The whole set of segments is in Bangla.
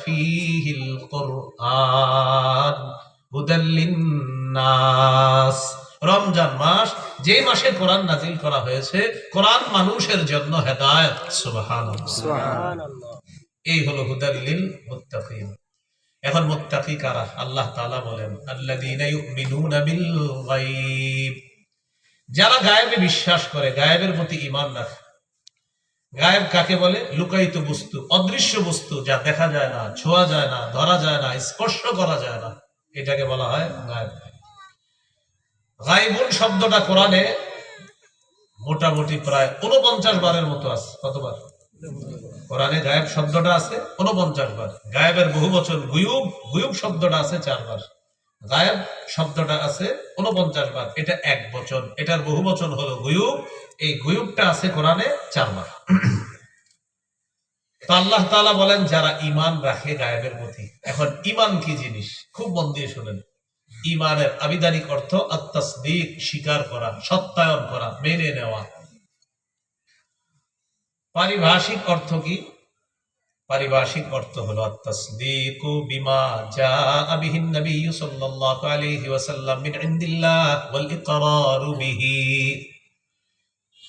ফীহিল কুরআন হুদাল লিন্নাস। রমজান মাস, যে মাসে কোরআন নাজিল করা হয়েছে, কোরআন মানুষের জন্য হেদায়েত। সুবহানাল্লাহ, সুবহানাল্লাহ। এই হলো হুদাল লিল মুত্তাকিন। এখন মুত্তাকি কারা? আল্লাহ তাআলা বলেন, আল্লাযীনা ইউমিনুনা বিল গায়ব, যারা গায়েবে বিশ্বাস করে, গায়েবের প্রতি ঈমান রাখে। গায়েব কাকে বলে? লুকায়িত বস্তু, অদৃশ্য বস্তু, যা দেখা যায় না, ছোঁয়া যায় না, ধরা যায় না, স্পর্শ করা যায় না, এটাকে বলা হয় গায়েব। গায়বুন শব্দটা কোরআনে মোটামুটি প্রায় 49 বারের মতো আছে। কতবার কোরআনে গায়েব শব্দটা আছে? 49 বার। গায়েবের বহুবচন গুয়ুব, গুয়ুব শব্দটা আছে 4 বার। গায়েব শব্দটা আছে 49 বার। এটা এক বচন, এটার বহুবচন হলো গুয়ুব। এই গুয়ুবটা আছে কোরআনে 4 বার। তো আল্লাহ তাআলা বলেন, যারা ঈমান রাখে গায়েবের প্রতি। এখন ঈমান কি জিনিস? খুব মন দিয়ে শুনেন। ঈমানের আবিধানিক অর্থ আত-তাসদীক, স্বীকার করা, সত্যায়ন করা, মেনে নেওয়া। পারিভাষিক অর্থ কি? পারিভাষিক অর্থ হলো আত-তাসদীকু বিমা জাআ বিহিন নবী সাল্লাল্লাহু আলাইহি ওয়াসাল্লাম মিন ইনদিল্লাহ ওয়াল ইকরারু বিহি।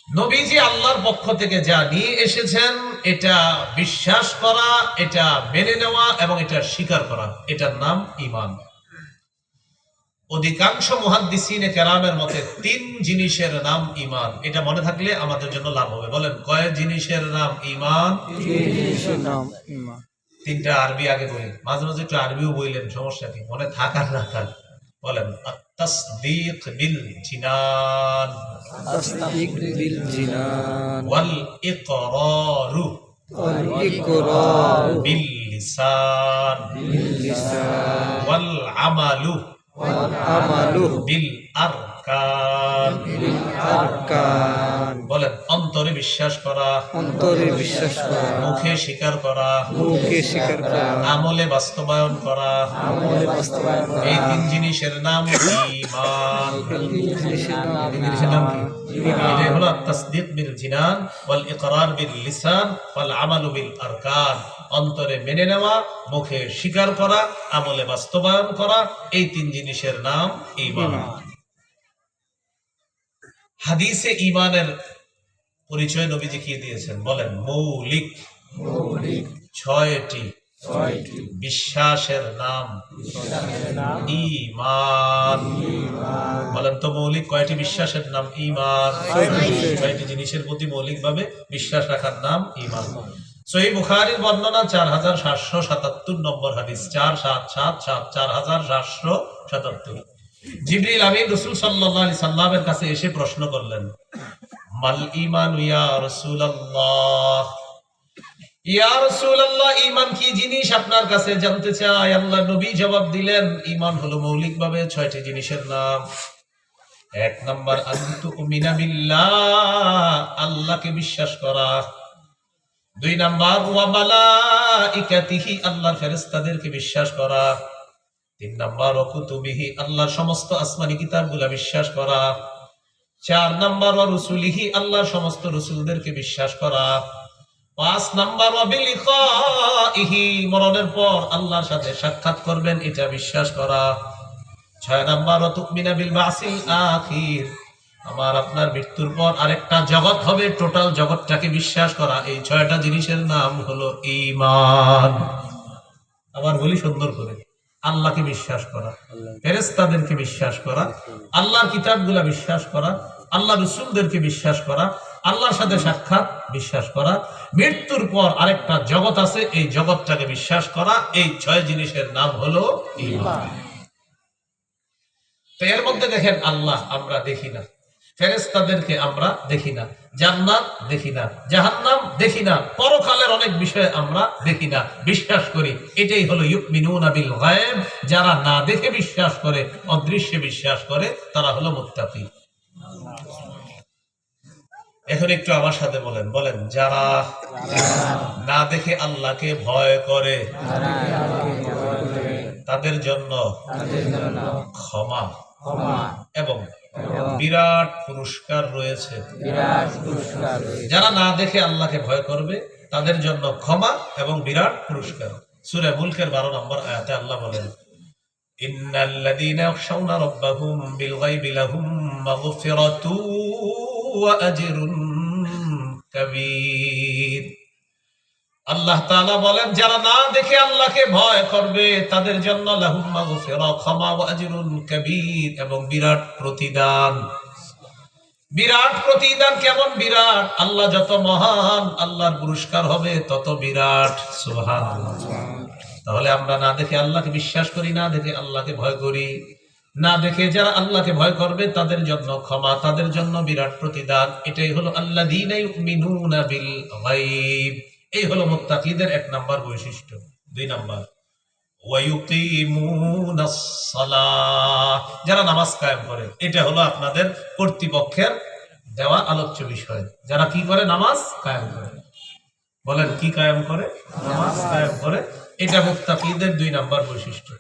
নবীজি আল্লাহর পক্ষ থেকে যা নিয়ে এসেছেন, এটা বিশ্বাস করা, এটা মেনে নেওয়া এবং এটা স্বীকার করা, এটার নাম ঈমান। অধিকাংশ মুহাদ্দিসিনে কেরামের মতে 3 জিনিসের নাম ঈমান। এটা মনে থাকলে আমাদের জন্য লাভ হবে। বলেন, কয় জিনিসের নাম ঈমান? 3 জিনিসের নাম ঈমান। 3টা আরবি আগে বলি, মাঝে মাঝে একটু আরবিও বললেন, সমস্যা কি? মনে থাক আর না থাক। বলেন, আত-তাসদীক বিল জিনান, তাসদীক বিল জিনান, ওয়াল ইকরারু বিল লিসান, ওয়াল আমালু বিল আরকান। বলেন, অন্তরে বিশ্বাস করা, মুখে স্বীকার করা, আমলে বাস্তবায়ন করা, এই 3 জিনিসের নাম ঈমান। এটা হলো আত-তাসদীক বিল জিনান ওয়াল ইকরার বিল লিসান ওয়াল আমালু বিল আরকান। অন্তরে মেনে নেওয়া, মুখে স্বীকার করা, আমলে বাস্তবায়ন করা, এই 3 জিনিসের নাম ঈমান। হাদিসে ঈমানের পরিচয় নবীজি কি দিয়েছেন? বলেন, মৌলিক 6টি বিশ্বাসের নাম ঈমান। বলেন তো, মৌলিক কয়টি বিশ্বাসের নাম ঈমান? 6টি জিনিসের প্রতি মৌলিকভাবে বিশ্বাস রাখার নাম ঈমান। সহিহ বুখারীর বর্ণনা 4777 নম্বর হাদিস, 4777, 4777। জিবরিল আমিন রাসূল সাল্লাল্লাহু আলাইহি সাল্লামের কাছে এসে প্রশ্ন করলেন, মাল ঈমান ইয়া রাসূলুল্লাহ, ইয়া রাসূলুল্লাহ, ঈমান কি জিনিস আপনার কাছে জানতে চাই। আল্লাহর নবী জবাব দিলেন, ঈমান হলো মৌলিকভাবে 6টি জিনিসের নাম। 1 নাম্বার, আনতুমিনা বিল্লাহ, আল্লাহকে বিশ্বাস করা। 2 নাম্বার, ওয়া মালাইকাতিহি, আল্লাহর ফেরেশতাদেরকে বিশ্বাস করা। 3 নাম্বার, ওয়া কুতুবিহি, আল্লাহর সমস্ত আসমানি কিতাবগুলো বিশ্বাস করা। 4 নাম্বার, ওয়া রুসুলিহি, আল্লাহর সমস্ত রাসূলদেরকে বিশ্বাস করা। 5 নাম্বার, ওয়া বিলিকাইহি, মরণের পর আল্লাহর সাথে সাক্ষাৎ করবেন, এটা বিশ্বাস করা। 6 নাম্বার, ওয়া তুমিনা বিল বাসিল আখির, আমার আপনার মৃত্যুর পর আরেকটা জগৎ হবে, টোটাল জগৎটাকে বিশ্বাস করা। এই 6টা জিনিসের নাম হলো ঈমান। আবার বলি সুন্দর করে, আল্লাহকে বিশ্বাস করা, ফেরেশতাদেরকে বিশ্বাস করা, আল্লাহর কিতাবগুলা বিশ্বাস করা, আল্লাহ রাসূলদেরকে বিশ্বাস করা, আল্লাহর সাথে সাক্ষাৎ বিশ্বাস করা, মৃত্যুর পর আরেকটা জগৎ আছে, এই জগৎটাকে বিশ্বাস করা। এই 6 জিনিসের নাম হলো ঈমান। তো এর মধ্যে দেখেন, আল্লাহ আমরা দেখি না, ফেরেশতাদেরকে আমরা দেখি না, জান্নাত দেখি না, জাহান্নাম দেখি না, পরকালের অনেক বিষয় আমরা দেখি না, বিশ্বাস করি। এটাই হলো ইউমিনুনা বিল গায়ব। যারা না দেখে বিশ্বাস করে, অদৃশ্যে বিশ্বাস করে, তারা হলো মুত্তাকি। এখন একটু আমার সাথে বলেন, বলেন, যারা না দেখে আল্লাহকে ভয় করে, তাদের জন্য ক্ষমা এবং বিরাট পুরস্কার রয়েছে। যারা না দেখে আল্লাহকে ভয় করবে, তাদের জন্য ক্ষমা এবং বিরাট পুরস্কার। সূরা মুলকের 12 নম্বর আয়াতে আল্লাহ বলেন, ইন্নাল্লাযীনা ইয়াখশাউনা রাব্বাহুম বিল গায়বি লাহুম মাগফিরাতু ওয়া আজরুন কাবীর। আল্লাহ তাআলা বলেন, যারা না দেখে আল্লাহকে ভয় করবে তাদের জন্য লাহুম মাগফিরা, ক্ষমা, ওয়া আজরুন কাবীর, এবং বিরাট প্রতিদান। বিরাট প্রতিদান কেমন বিরাট? আল্লাহ যত মহান, আল্লাহর পুরস্কার হবে তত বিরাট। সুবহানাল্লাহ। তাহলে আমরা না দেখে আল্লাহকে বিশ্বাস করি, না দেখে আল্লাহকে ভয় করি। না দেখে যারা আল্লাহকে ভয় করবে তাদের জন্য ক্ষমা, তাদের জন্য বিরাট প্রতিদান। এটাই হলো আল্লাযীনা ইউমিনুনা বিল গায়ব। এই হলো মুত্তাকিদের 1 নাম্বার বৈশিষ্ট্য। 2 নাম্বার, ওয়া ইউকিমুনাস সালাহ, যারা নামাজ কায়েম করে। এটা হলো আপনাদের কর্তৃপক্ষের দেওয়া আলোচ্য বিষয়। যারা কি করে? নামাজ কায়েম করে। বলেন, কি কায়েম করে? নামাজ কায়েম করে। এটা মুত্তাকিদের 2 নাম্বার বৈশিষ্ট্য।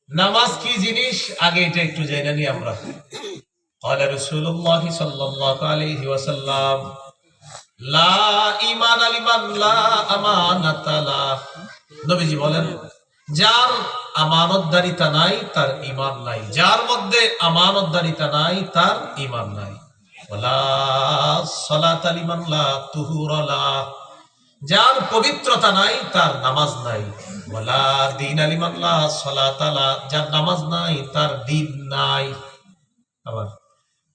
নামাজ কি জিনিস আগে এটা একটু জেনে নিই আমরা। ক্বালা রাসূলুল্লাহ সাল্লাল্লাহু আলাইহি ওয়াসাল্লাম, লা ঈমানা লিমান লা আমানাতা লা। নবীজি বলেন, যার আমানতদারিতা নাই তার ঈমান নাই। যার মধ্যে আমানতদারিতা নাই তার ঈমান নাই। ওয়ালা সালাতা লিমান লা তুহুরা লা, যার পবিত্রতা নাই তার নামাজ নাই। ওয়ালা দীনা লিমান লা সালাতা লা, যার নামাজ নাই তার দ্বীন নাই। আবার,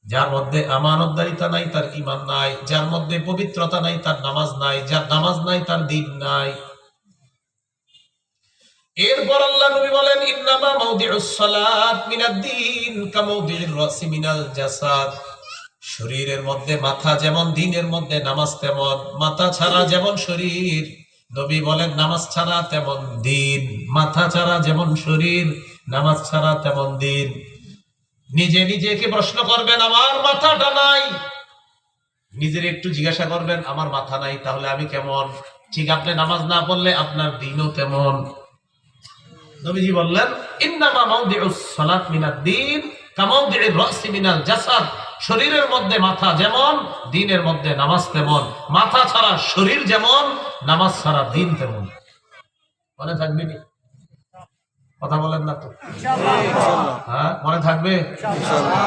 যার মধ্যে আমানতদারিতা নাই তার ঈমান নাই, যার মধ্যে পবিত্রতা নাই তার নামাজ নাই, যার নামাজ নাই তার দ্বীন নাই। এরপর আল্লাহ নবী বলেন, ইন্নামা মাউদিউস সালাত মিনাদ দ্বীন কামাউদিউর রাসি মিনাল জাসাদ। শরীরের মধ্যে মাথা যেমন, দ্বীনের মধ্যে নামাজ তেমন। মাথা ছাড়া যেমন শরীর, নবী বলেন নামাজ ছাড়া তেমন দ্বীন। মাথা ছাড়া যেমন শরীর, নামাজ ছাড়া তেমন দ্বীন। নিজে নিজেকে প্রশ্ন করবেন, আমার মাথাটা নাই। নিজের একটু জিজ্ঞাসা করবেন, আমার মাথা নাই, তাহলে আমি কেমন? ঠিক আপনি নামাজ না পড়লে আপনার দ্বীনও তেমন। নবীজি বললেন, ইন্নামা মাউদিউস সালাত মিনাদ দ্বীন কামাউদিউর রাসি মিনাল জাসাদ। শরীরের মধ্যে মাথা যেমন, দ্বীনের মধ্যে নামাজ তেমন। মাথা ছাড়া শরীর যেমন, নামাজ ছাড়া দ্বীন তেমন। মনে থাকবে কি? কথা বলেন না তো? ইনশাআল্লাহ। হ্যাঁ, মনে থাকবে? ইনশাআল্লাহ।